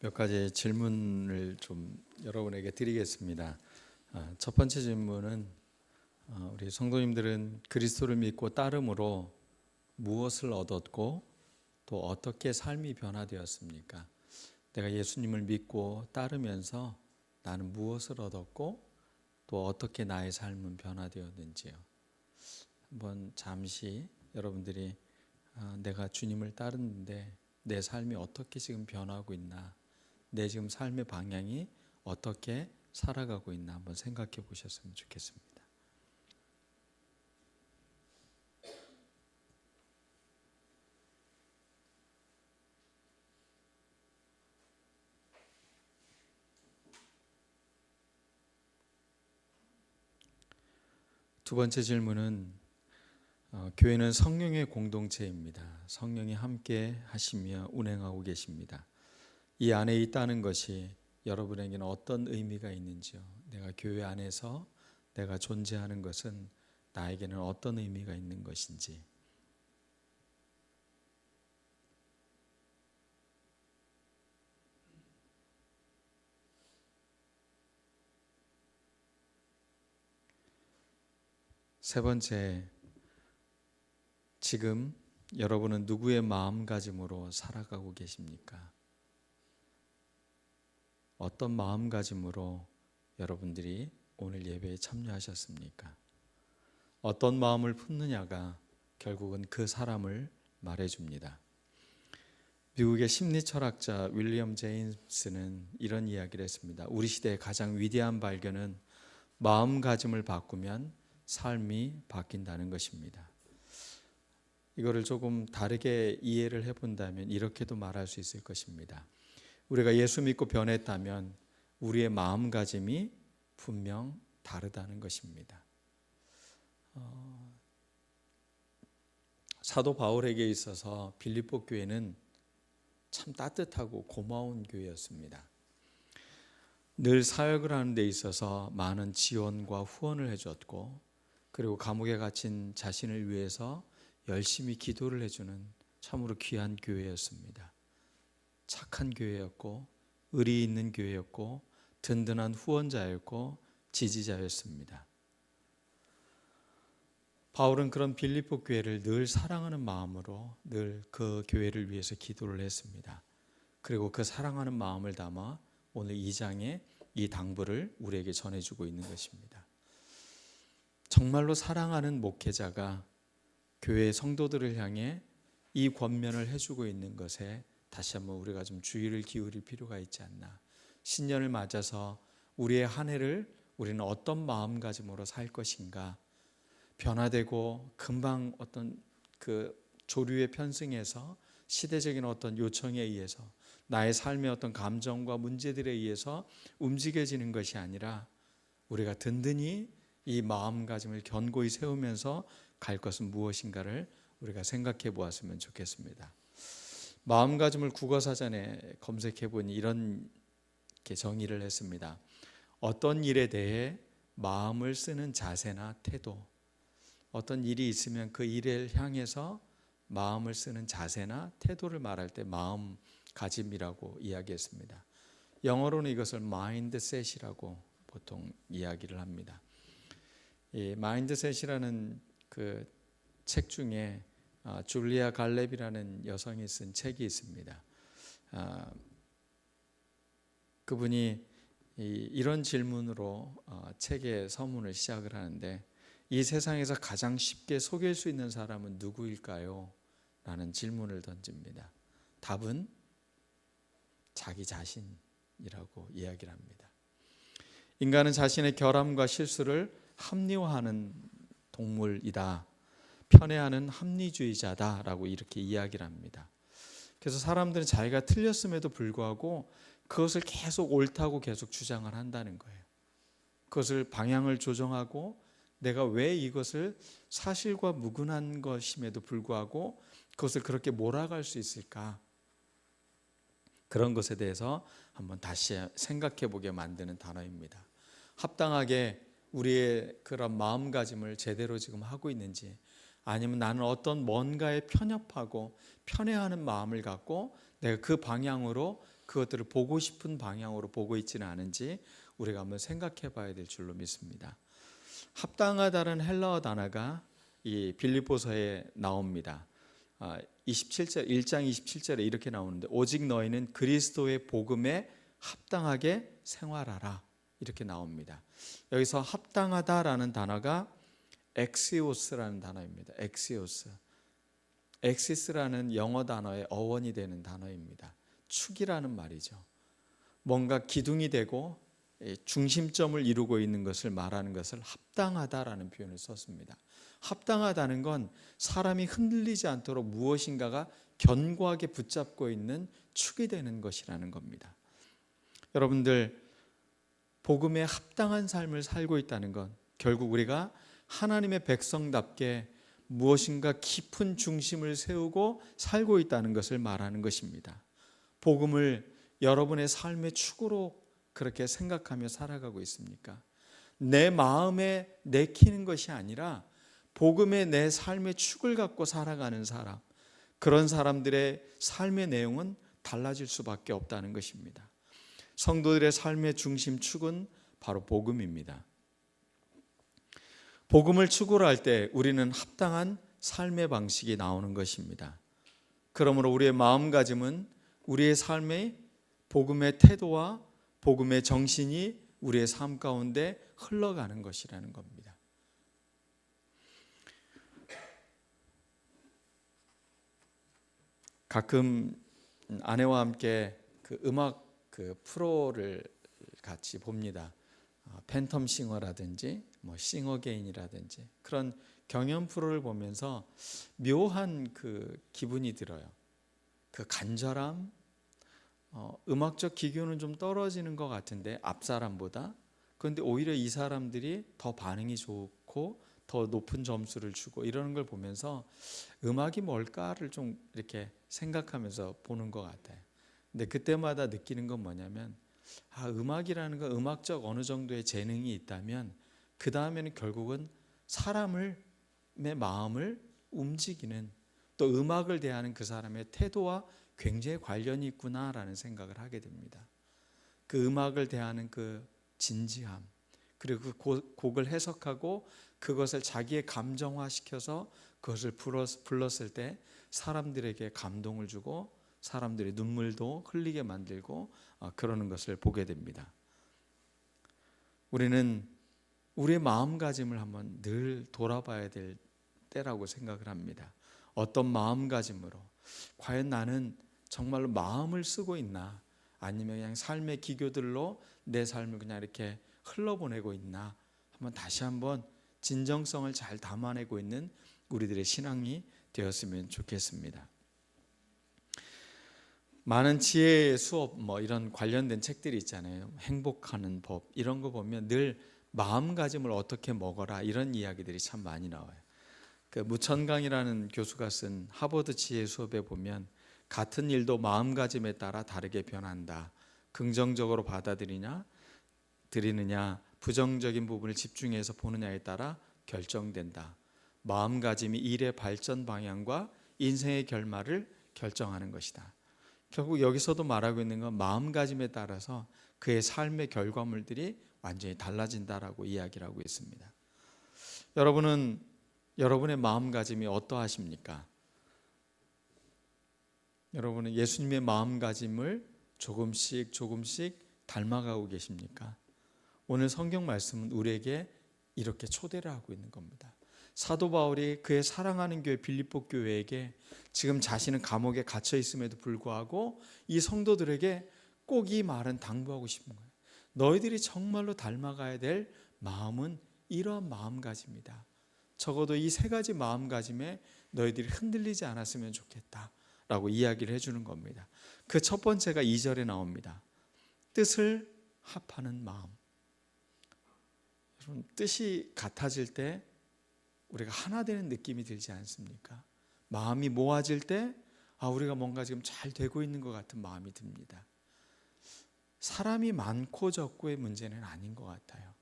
몇 가지 질문을 좀 여러분에게 드리겠습니다. 첫 번째 질문은 우리 성도님들은 그리스도를 믿고 따름으로 무엇을 얻었고 또 어떻게 삶이 변화되었습니까? 내가 예수님을 믿고 따르면서 나는 무엇을 얻었고 또 어떻게 나의 삶은 변화되었는지요. 한번 잠시 여러분들이 내가 주님을 따르는데 내 삶이 어떻게 지금 변하고 있나, 내 지금 삶의 방향이 어떻게 살아가고 있나 한번 생각해 보셨으면 좋겠습니다. 두 번째 질문은 교회는 성령의 공동체입니다. 성령이 함께 하시며 운행하고 계십니다. 이 안에 있다는 것이 여러분에게는 어떤 의미가 있는지요? 내가 교회 안에서 내가 존재하는 것은 나에게는 어떤 의미가 있는 것인지. 세 번째, 지금 여러분은 누구의 마음가짐으로 살아가고 계십니까? 어떤 마음가짐으로 여러분들이 오늘 예배에 참여하셨습니까? 어떤 마음을 품느냐가 결국은 그 사람을 말해줍니다. 미국의 심리철학자 윌리엄 제임스는 이런 이야기를 했습니다. 우리 시대의 가장 위대한 발견은 마음가짐을 바꾸면 삶이 바뀐다는 것입니다. 이거를 조금 다르게 이해를 해본다면 이렇게도 말할 수 있을 것입니다. 우리가 예수 믿고 변했다면 우리의 마음가짐이 분명 다르다는 것입니다. 사도 바울에게 있어서 빌립보 교회는 참 따뜻하고 고마운 교회였습니다. 늘 사역을 하는 데 있어서 많은 지원과 후원을 해줬고, 그리고 감옥에 갇힌 자신을 위해서 열심히 기도를 해주는 참으로 귀한 교회였습니다. 착한 교회였고 의리 있는 교회였고 든든한 후원자였고 지지자였습니다. 바울은 그런 빌립보 교회를 늘 사랑하는 마음으로 늘 그 교회를 위해서 기도를 했습니다. 그리고 그 사랑하는 마음을 담아 오늘 2장에 이 당부를 우리에게 전해주고 있는 것입니다. 정말로 사랑하는 목회자가 교회 성도들을 향해 이 권면을 해주고 있는 것에 다시 한번 우리가 좀 주의를 기울일 필요가 있지 않나. 신년을 맞아서 우리의 한 해를 우리는 어떤 마음가짐으로 살 것인가. 변화되고 금방 어떤 그 조류에 편승해서 시대적인 어떤 요청에 의해서 나의 삶의 어떤 감정과 문제들에 의해서 움직여지는 것이 아니라 우리가 든든히 이 마음가짐을 견고히 세우면서 갈 것은 무엇인가를 우리가 생각해 보았으면 좋겠습니다. 마음가짐을 국어사전에 검색해 보니 이런 정의를 했습니다. 어떤 일에 대해 마음을 쓰는 자세나 태도, 어떤 일이 있으면 그 일을 향해서 마음을 쓰는 자세나 태도를 말할 때 마음가짐이라고 이야기했습니다. 영어로는 이것을 마인드셋이라고 보통 이야기를 합니다. 이 마인드셋이라는 그 책 중에 줄리아 갈렙이라는 여성이 쓴 책이 있습니다. 그분이 이런 질문으로 책의 서문을 시작을 하는데, 이 세상에서 가장 쉽게 속일 수 있는 사람은 누구일까요? 라는 질문을 던집니다. 답은 자기 자신이라고 이야기를 합니다. 인간은 자신의 결함과 실수를 합리화하는 동물이다. 편애하는 합리주의자다라고 이렇게 이야기를 합니다. 그래서 사람들은 자기가 틀렸음에도 불구하고 그것을 계속 옳다고 계속 주장을 한다는 거예요. 그것을 방향을 조정하고 내가 왜 이것을 사실과 무근한 것임에도 불구하고 그것을 그렇게 몰아갈 수 있을까? 그런 것에 대해서 한번 다시 생각해 보게 만드는 단어입니다. 합당하게 우리의 그런 마음가짐을 제대로 지금 하고 있는지, 아니면 나는 어떤 뭔가에 편협하고 편애하는 마음을 갖고 내가 그 방향으로 그것들을 보고 싶은 방향으로 보고 있지는 않은지 우리가 한번 생각해 봐야 될 줄로 믿습니다. 합당하다는 헬라어 단어가 이 빌립보서에 나옵니다. 27절 1장 27절에 이렇게 나오는데 오직 너희는 그리스도의 복음에 합당하게 생활하라 이렇게 나옵니다. 여기서 합당하다라는 단어가 엑시오스라는 단어입니다. 엑시오스. 엑시스라는 영어 단어의 어원이 되는 단어입니다. 축이라는 말이죠. 뭔가 기둥이 되고 중심점을 이루고 있는 것을 말하는 것을 합당하다라는 표현을 썼습니다. 합당하다는 건 사람이 흔들리지 않도록 무엇인가가 견고하게 붙잡고 있는 축이 되는 것이라는 겁니다. 여러분들, 복음에 합당한 삶을 살고 있다는 건 결국 우리가 하나님의 백성답게 무엇인가 깊은 중심을 세우고 살고 있다는 것을 말하는 것입니다. 복음을 여러분의 삶의 축으로 그렇게 생각하며 살아가고 있습니까? 내 마음에 내키는 것이 아니라 복음의 내 삶의 축을 갖고 살아가는 사람, 그런 사람들의 삶의 내용은 달라질 수밖에 없다는 것입니다. 성도들의 삶의 중심 축은 바로 복음입니다. 복음을 축으로 할 때 우리는 합당한 삶의 방식이 나오는 것입니다. 그러므로 우리의 마음가짐은 우리의 삶의 복음의 태도와 복음의 정신이 우리의 삶 가운데 흘러가는 것이라는 겁니다. 가끔 아내와 함께 그 음악 프로를 같이 봅니다. 팬텀 싱어라든지 싱어게인이라든지 그런 경연 프로를 보면서 묘한 그 기분이 들어요. 그 간절함, 음악적 기교는 좀 떨어지는 것 같은데 앞 사람보다, 그런데 오히려 이 사람들이 더 반응이 좋고 더 높은 점수를 주고 이러는 걸 보면서 음악이 뭘까를 좀 이렇게 생각하면서 보는 것 같아요. 근데 그때마다 느끼는 건 뭐냐면 음악이라는 건 음악적 어느 정도의 재능이 있다면 그 다음에는 결국은 사람의 마음을 움직이는, 또 음악을 대하는 그 사람의 태도와 굉장히 관련이 있구나라는 생각을 하게 됩니다. 그 음악을 대하는 그 진지함, 그리고 그 곡을 해석하고 그것을 자기의 감정화시켜서 그것을 불렀을 때 사람들에게 감동을 주고 사람들의 눈물도 흘리게 만들고 그러는 것을 보게 됩니다. 우리는 우리의 마음가짐을 한번 늘 돌아봐야 될 때라고 생각을 합니다. 어떤 마음가짐으로, 과연 나는 정말로 마음을 쓰고 있나, 아니면 그냥 삶의 기교들로 내 삶을 그냥 이렇게 흘러보내고 있나, 한번 다시 한번 진정성을 잘 담아내고 있는 우리들의 신앙이 되었으면 좋겠습니다. 많은 지혜의 수업 이런 관련된 책들이 있잖아요. 행복하는 법 이런 거 보면 늘 마음가짐을 어떻게 먹어라 이런 이야기들이 참 많이 나와요. 그 무천강이라는 교수가 쓴 하버드 지혜 수업에 보면 같은 일도 마음가짐에 따라 다르게 변한다. 긍정적으로 받아들이느냐, 부정적인 부분을 집중해서 보느냐에 따라 결정된다. 마음가짐이 일의 발전 방향과 인생의 결말을 결정하는 것이다. 결국 여기서도 말하고 있는 건 마음가짐에 따라서 그의 삶의 결과물들이 완전히 달라진다라고 이야기를 하고 있습니다. 여러분은 여러분의 마음가짐이 어떠하십니까? 여러분은 예수님의 마음가짐을 조금씩 닮아가고 계십니까? 오늘 성경 말씀은 우리에게 이렇게 초대를 하고 있는 겁니다. 사도 바울이 그의 사랑하는 교회 빌립보 교회에게 지금 자신은 감옥에 갇혀 있음에도 불구하고 이 성도들에게 꼭 이 말은 당부하고 싶은 거예요. 너희들이 정말로 닮아가야 될 마음은 이러한 마음가짐이다. 적어도 이 세 가지 마음가짐에 너희들이 흔들리지 않았으면 좋겠다라고 이야기를 해주는 겁니다. 그 첫 번째가 2절에 나옵니다. 뜻을 합하는 마음. 여러분, 뜻이 같아질 때 우리가 하나 되는 느낌이 들지 않습니까? 마음이 모아질 때 우리가 뭔가 지금 잘 되고 있는 것 같은 마음이 듭니다. 사람이 많고 적고의 문제는 아닌 것 같아요.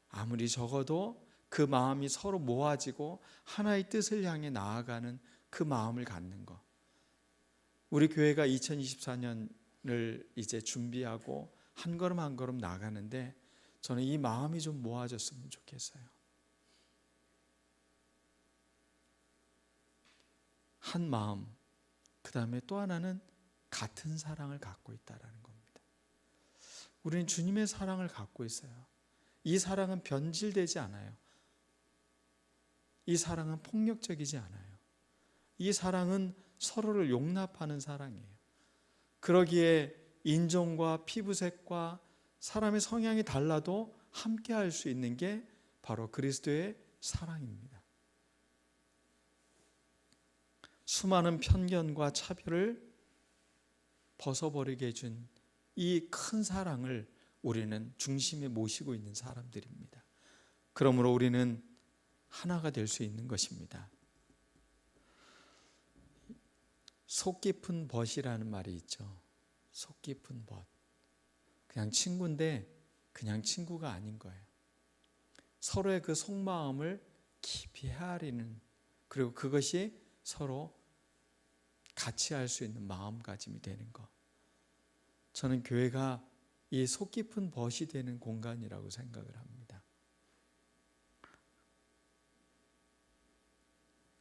아무리 적어도 그 마음이 서로 모아지고 하나의 뜻을 향해 나아가는 그 마음을 갖는 것. 우리 교회가 2024년 이제 준비하고 한 걸음 한 걸음 나가는데 저는 이 마음이 좀 모아졌으면 좋겠어요. 한 마음, 그 다음에 또 하나는 같은 사랑을 갖고 있다라는 겁니다. 우리는 주님의 사랑을 갖고 있어요. 이 사랑은 변질되지 않아요. 이 사랑은 폭력적이지 않아요. 이 사랑은 서로를 용납하는 사랑이에요. 그러기에 인종과 피부색과 사람의 성향이 달라도 함께 할 수 있는 게 바로 그리스도의 사랑입니다. 수많은 편견과 차별을 벗어버리게 해준 이 큰 사랑을 우리는 중심에 모시고 있는 사람들입니다. 그러므로 우리는 하나가 될 수 있는 것입니다. 속 깊은 벗이라는 말이 있죠. 속 깊은 벗. 그냥 친구인데 그냥 친구가 아닌 거예요. 서로의 그 속마음을 깊이 헤아리는, 그리고 그것이 서로 같이 할 수 있는 마음가짐이 되는 것. 저는 교회가 이 속 깊은 벗이 되는 공간이라고 생각을 합니다.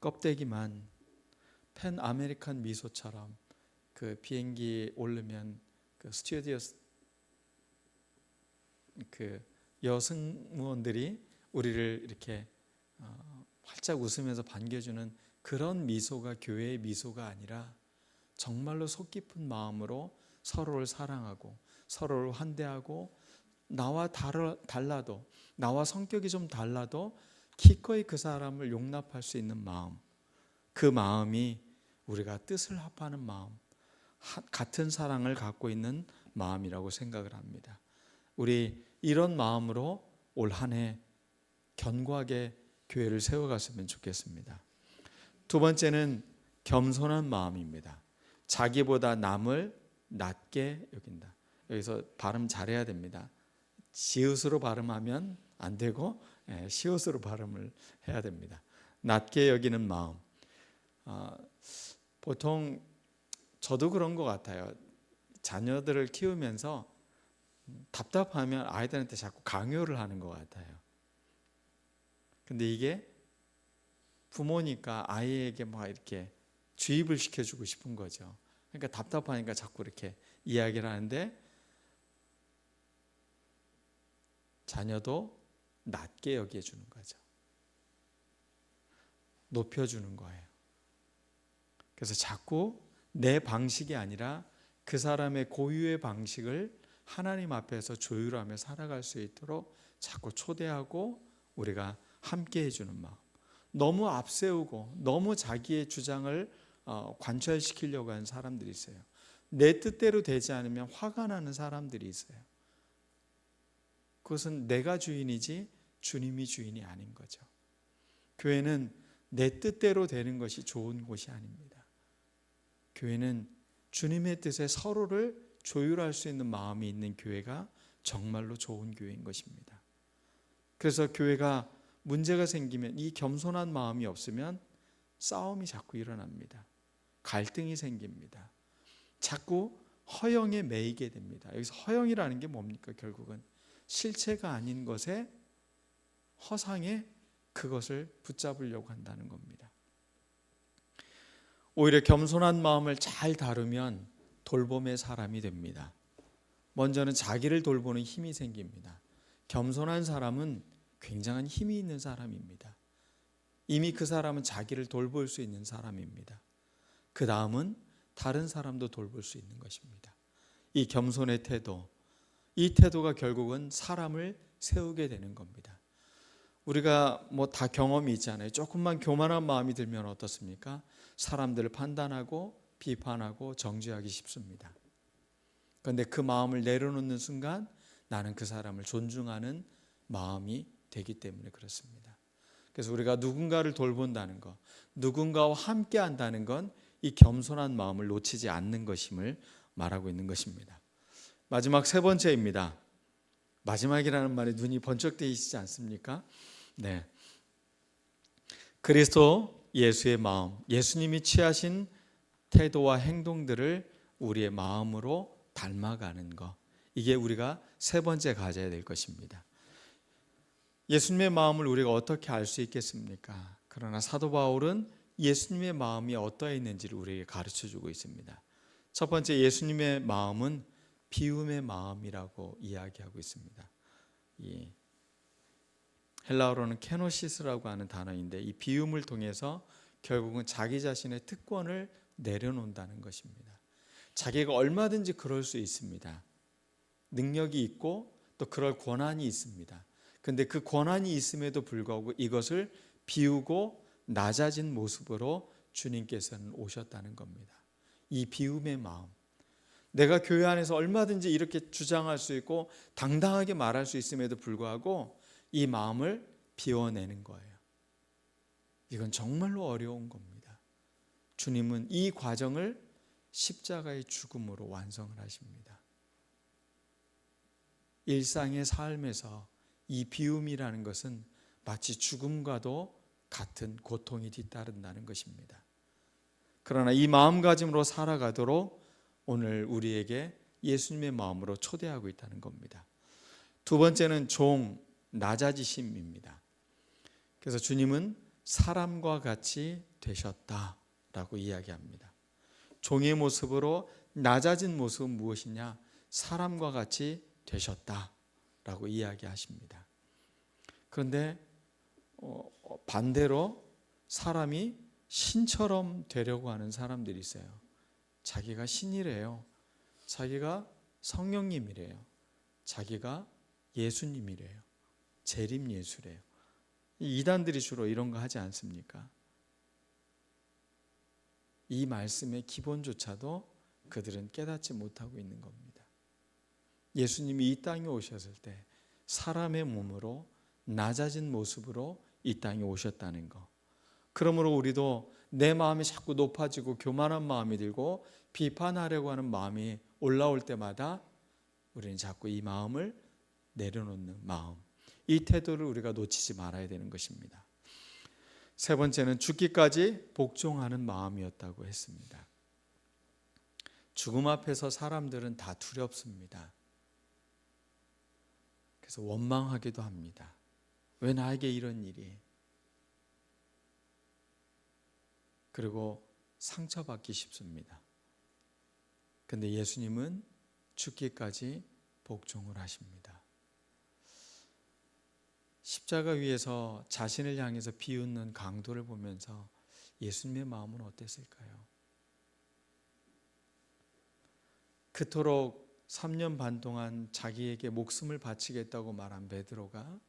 껍데기만 팬 아메리칸 미소처럼 그 비행기 오르면 그 스튜어디스 그 여승무원들이 우리를 이렇게 활짝 웃으면서 반겨주는 그런 미소가 교회의 미소가 아니라 정말로 속 깊은 마음으로 서로를 사랑하고 서로를 환대하고 나와 달라도, 나와 성격이 좀 달라도 기꺼이 그 사람을 용납할 수 있는 마음, 그 마음이 우리가 뜻을 합하는 마음, 같은 사랑을 갖고 있는 마음이라고 생각을 합니다. 우리 이런 마음으로 올 한 해 견고하게 교회를 세워갔으면 좋겠습니다. 두 번째는 겸손한 마음입니다. 자기보다 남을 낮게 여긴다. 여기서 발음 잘해야 됩니다. 시옷으로 발음하면 안 되고 시옷으로 발음을 해야 됩니다. 낮게 여기는 마음. 보통 저도 그런 것 같아요. 자녀들을 키우면서 답답하면 아이들한테 자꾸 강요를 하는 것 같아요. 근데 이게 부모니까 아이에게 막 이렇게 주입을 시켜주고 싶은 거죠. 그러니까 답답하니까 자꾸 이렇게 이야기를 하는데 자녀도 낮게 여겨주는 거죠. 높여주는 거예요. 그래서 자꾸 내 방식이 아니라 그 사람의 고유의 방식을 하나님 앞에서 조율하며 살아갈 수 있도록 자꾸 초대하고 우리가 함께 해주는 마음. 너무 앞세우고 너무 자기의 주장을 관철시키려고 하는 사람들이 있어요. 내 뜻대로 되지 않으면 화가 나는 사람들이 있어요. 그것은 내가 주인이지 주님이 주인이 아닌 거죠. 교회는 내 뜻대로 되는 것이 좋은 곳이 아닙니다. 교회는 주님의 뜻에 서로를 조율할 수 있는 마음이 있는 교회가 정말로 좋은 교회인 것입니다. 그래서 교회가 문제가 생기면 이 겸손한 마음이 없으면 싸움이 자꾸 일어납니다. 갈등이 생깁니다. 자꾸 허영에 매이게 됩니다. 여기서 허영이라는 게 뭡니까? 결국은 실체가 아닌 것에 허상에 그것을 붙잡으려고 한다는 겁니다. 오히려 겸손한 마음을 잘 다루면 돌봄의 사람이 됩니다. 먼저는 자기를 돌보는 힘이 생깁니다. 겸손한 사람은 굉장한 힘이 있는 사람입니다. 이미 그 사람은 자기를 돌볼 수 있는 사람입니다. 그 다음은 다른 사람도 돌볼 수 있는 것입니다. 이 겸손의 태도, 이 태도가 결국은 사람을 세우게 되는 겁니다. 우리가 뭐 다 경험이 있잖아요. 조금만 교만한 마음이 들면 어떻습니까? 사람들을 판단하고 비판하고 정죄하기 쉽습니다. 그런데 그 마음을 내려놓는 순간 나는 그 사람을 존중하는 마음이 되기 때문에 그렇습니다. 그래서 우리가 누군가를 돌본다는 것, 누군가와 함께 한다는 건 이 겸손한 마음을 놓치지 않는 것임을 말하고 있는 것입니다. 마지막 세 번째입니다. 마지막이라는 말에 눈이 번쩍 뜨이시지 않습니까? 네. 그리스도 예수의 마음, 예수님이 취하신 태도와 행동들을 우리의 마음으로 닮아가는 것, 이게 우리가 세 번째 가져야 될 것입니다. 예수님의 마음을 우리가 어떻게 알 수 있겠습니까? 그러나 사도 바울은 예수님의 마음이 어떠했는지를 우리에게 가르쳐주고 있습니다. 첫 번째, 예수님의 마음은 비움의 마음이라고 이야기하고 있습니다. 이 헬라어로는 케노시스라고 하는 단어인데, 이 비움을 통해서 결국은 자기 자신의 특권을 내려놓는다는 것입니다. 자기가 얼마든지 그럴 수 있습니다. 능력이 있고 또 그럴 권한이 있습니다. 그런데 그 권한이 있음에도 불구하고 이것을 비우고 낮아진 모습으로 주님께서는 오셨다는 겁니다. 이 비움의 마음, 내가 교회 안에서 얼마든지 이렇게 주장할 수 있고 당당하게 말할 수 있음에도 불구하고 이 마음을 비워내는 거예요. 이건 정말로 어려운 겁니다. 주님은 이 과정을 십자가의 죽음으로 완성을 하십니다. 일상의 삶에서 이 비움이라는 것은 마치 죽음과도 같은 고통이 뒤따른다는 것입니다. 그러나 이 마음가짐으로 살아가도록 오늘 우리에게 예수님의 마음으로 초대하고 있다는 겁니다. 두 번째는 낮아지심입니다. 그래서 주님은 사람과 같이 되셨다라고 이야기합니다. 종의 모습으로 낮아진 모습은 무엇이냐? 사람과 같이 되셨다라고 이야기하십니다. 그런데 반대로 사람이 신처럼 되려고 하는 사람들이 있어요. 자기가 신이래요. 자기가 성령님이래요. 자기가 예수님이래요. 재림 예수래요. 이단들이 주로 이런 거 하지 않습니까? 이 말씀의 기본조차도 그들은 깨닫지 못하고 있는 겁니다. 예수님이 이 땅에 오셨을 때 사람의 몸으로 낮아진 모습으로 이 땅에 오셨다는 것. 그러므로 우리도 내 마음이 자꾸 높아지고 교만한 마음이 들고 비판하려고 하는 마음이 올라올 때마다 우리는 자꾸 이 마음을 내려놓는 마음, 이 태도를 우리가 놓치지 말아야 되는 것입니다. 세 번째는 죽기까지 복종하는 마음이었다고 했습니다. 죽음 앞에서 사람들은 다 두렵습니다. 그래서 원망하기도 합니다. 왜 나에게 이런 일이? 그리고 상처받기 쉽습니다. 그런데 예수님은 죽기까지 복종을 하십니다. 십자가 위에서 자신을 향해서 비웃는 강도를 보면서 예수님의 마음은 어땠을까요? 그토록 3년 반 동안 자기에게 목숨을 바치겠다고 말한 베드로가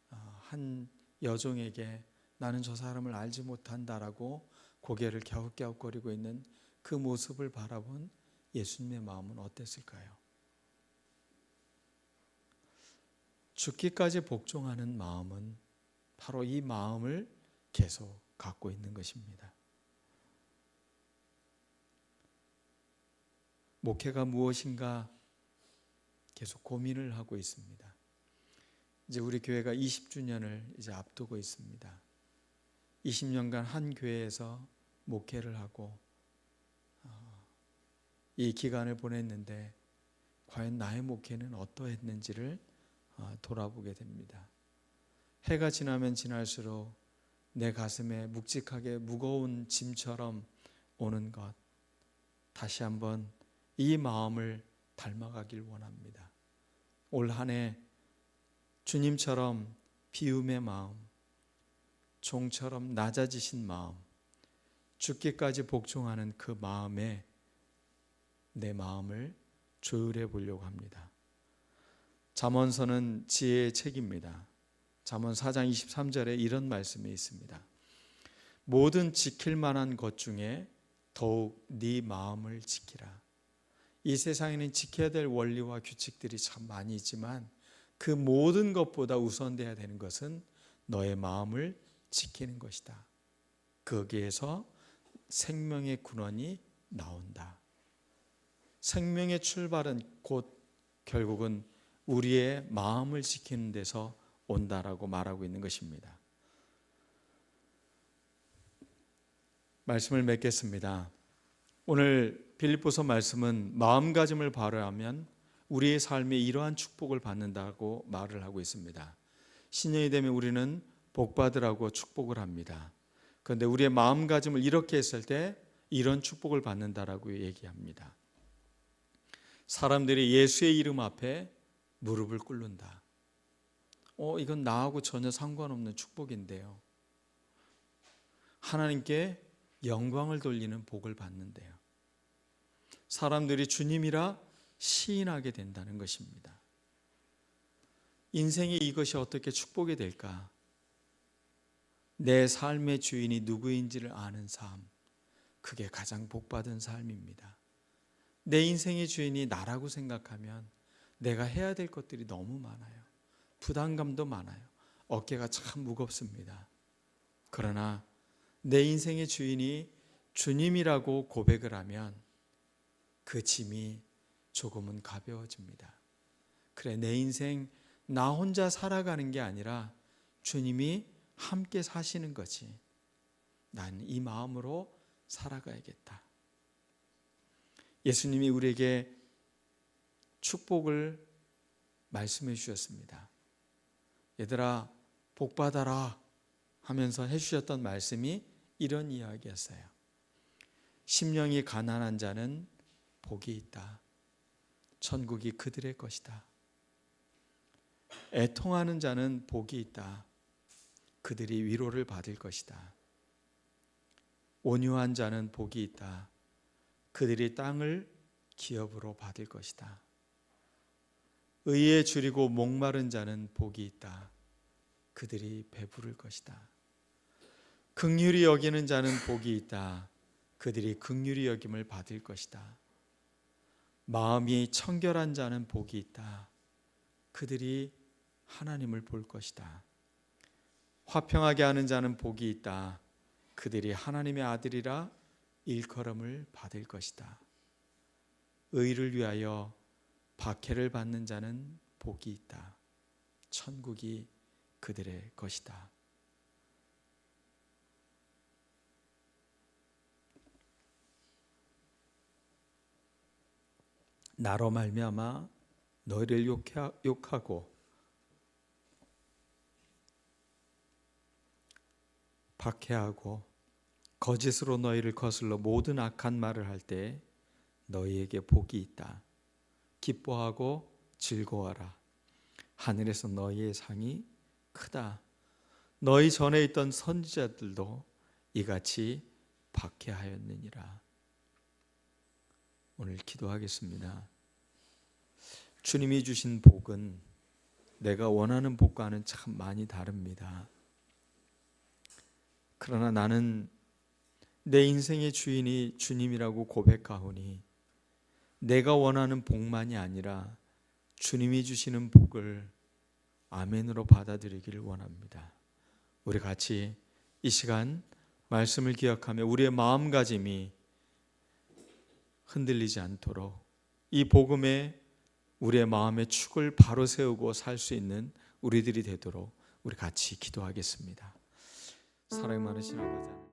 한 여종에게 나는 저 사람을 알지 못한다라고 고개를 갸웃갸웃거리고 있는 그 모습을 바라본 예수님의 마음은 어땠을까요? 죽기까지 복종하는 마음은 바로 이 마음을 계속 갖고 있는 것입니다. 목회가 무엇인가 계속 고민을 하고 있습니다. 이제 우리 교회가 20주년을 이제 앞두고 있습니다. 20년간 한 교회에서 목회를 하고 이 기간을 보냈는데 과연 나의 목회는 어떠했는지를 돌아보게 됩니다. 해가 지나면 지날수록 내 가슴에 묵직하게 무거운 짐처럼 오는 것, 다시 한번 이 마음을 닮아가길 원합니다. 올 한 해 주님처럼 비움의 마음, 종처럼 낮아지신 마음, 죽기까지 복종하는 그 마음에 내 마음을 조율해 보려고 합니다. 잠언서는 지혜의 책입니다. 잠언 4장 23절에 이런 말씀이 있습니다. 모든 지킬 만한 것 중에 더욱 네 마음을 지키라. 이 세상에는 지켜야 될 원리와 규칙들이 참 많이 있지만 그 모든 것보다 우선돼야 되는 것은 너의 마음을 지키는 것이다. 거기에서 생명의 근원이 나온다. 생명의 출발은 곧 결국은 우리의 마음을 지키는 데서 온다라고 말하고 있는 것입니다. 말씀을 맺겠습니다. 오늘 빌립보서 말씀은 마음가짐을 바로하면 우리의 삶에 이러한 축복을 받는다고 말을 하고 있습니다. 신년이 되면 우리는 복받으라고 축복을 합니다. 그런데 우리의 마음가짐을 이렇게 했을 때 이런 축복을 받는다라고 얘기합니다. 사람들이 예수의 이름 앞에 무릎을 꿇는다. 이건 나하고 전혀 상관없는 축복인데요. 하나님께 영광을 돌리는 복을 받는데요. 사람들이 주님이라 시인하게 된다는 것입니다. 인생에 이것이 어떻게 축복이 될까? 내 삶의 주인이 누구인지를 아는 삶, 그게 가장 복받은 삶입니다. 내 인생의 주인이 나라고 생각하면 내가 해야 될 것들이 너무 많아요. 부담감도 많아요. 어깨가 참 무겁습니다. 그러나 내 인생의 주인이 주님이라고 고백을 하면 그 짐이 조금은 가벼워집니다. 그래, 내 인생 나 혼자 살아가는 게 아니라 주님이 함께 사시는 거지. 난 이 마음으로 살아가야겠다. 예수님이 우리에게 축복을 말씀해 주셨습니다. 얘들아, 복 받아라 하면서 해주셨던 말씀이 이런 이야기였어요. 심령이 가난한 자는 복이 있다. 천국이 그들의 것이다. 애통하는 자는 복이 있다. 그들이 위로를 받을 것이다. 온유한 자는 복이 있다. 그들이 땅을 기업으로 받을 것이다. 의에 줄이고 목마른 자는 복이 있다. 그들이 배부를 것이다. 긍휼히 여기는 자는 복이 있다. 그들이 긍휼히 여김을 받을 것이다. 마음이 청결한 자는 복이 있다. 그들이 하나님을 볼 것이다. 화평하게 하는 자는 복이 있다. 그들이 하나님의 아들이라 일컬음을 받을 것이다. 의를 위하여 박해를 받는 자는 복이 있다. 천국이 그들의 것이다. 나로 말미암아 너희를 욕하고 박해하고 거짓으로 너희를 거슬러 모든 악한 말을 할 때 너희에게 복이 있다. 기뻐하고 즐거워하라. 하늘에서 너희의 상이 크다. 너희 전에 있던 선지자들도 이같이 박해하였느니라. 오늘 기도하겠습니다. 주님이 주신 복은 내가 원하는 복과는 참 많이 다릅니다. 그러나 나는 내 인생의 주인이 주님이라고 고백하오니 내가 원하는 복만이 아니라 주님이 주시는 복을 아멘으로 받아들이기를 원합니다. 우리 같이 이 시간 말씀을 기억하며 우리의 마음가짐이 흔들리지 않도록 이 복음에 우리의 마음의 축을 바로 세우고 살 수 있는 우리들이 되도록 우리 같이 기도하겠습니다. 사랑이 많으신 아버지,